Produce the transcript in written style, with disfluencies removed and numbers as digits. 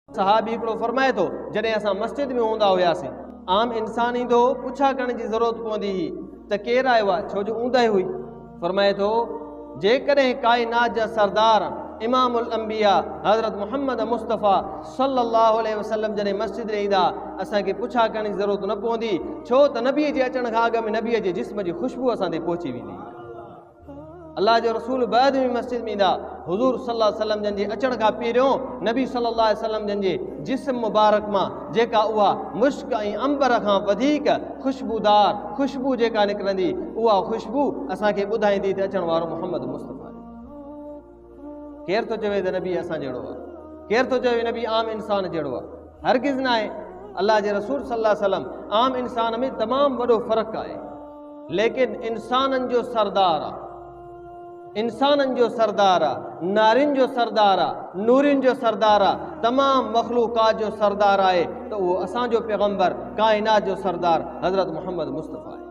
सहाबी हिकिड़ो फरमाए थो, जॾहिं असां मस्जिद में हूंदा हुआसीं, आम इंसान ईंदो, पुछा करण जी ज़रूरत पवंदी हुई त केरु आयो आहे, छो जो ऊंदहि हुई। फरमाए थो, जेकॾहिं काइनात जा सरदार इमामुल अंबिया हज़रत मुहम्मद मुस्तफ़ा सल्लल्लाहु अलैहि वसल्लम जॾहिं मस्जिद में ईंदा, असांखे पुछा करण जी ज़रूरत न पवंदी, छो त नबीअ जे अचण खां अॻु में नबीअ जे जिस्म जी ख़ुशबू असां ते पहुची वेंदी। अल्लाह जो रसूल बैदि में मस्जिद में ईंदा, हुज़ूर सल्लल्लाहु अलैहि वसल्लम जन जे अचण खां पहिरियों नबी सल्लल्लाहु अलैहि वसल्लम जन जे जिस्म मुबारक मां जेका उहा मुश्क ऐं अंबर खां वधीक ख़ुशबूदार ख़ुशबू जेका निकिरंदी, उहा ख़ुशबू असांखे ॿुधाईंदी त अचण वारो मुहम्मद मुस्तफ़ा। केरु थो चवे त नबी असां जहिड़ो आहे, केरु थो चवे नबी आम इंसान जहिड़ो आहे? हरगिज़ न आहे। अल्लाह जे रसूल सल्लल्लाहु अलैहि वसल्लम आम इंसान में तमामु वॾो फ़र्क़ु आहे, लेकिन इंसाननि जो सरदार आहे, इंसाननि जो सरदार आहे, नारियुनि जो सरदार आहे, नूरियुनि जो सरदार आहे, तमामु मख़लूक़ात जो सरदार आहे, त उहो असांजो पैगंबर काइनात जो सरदार हज़रत मुहम्मद मुस्तफ़ा आहे।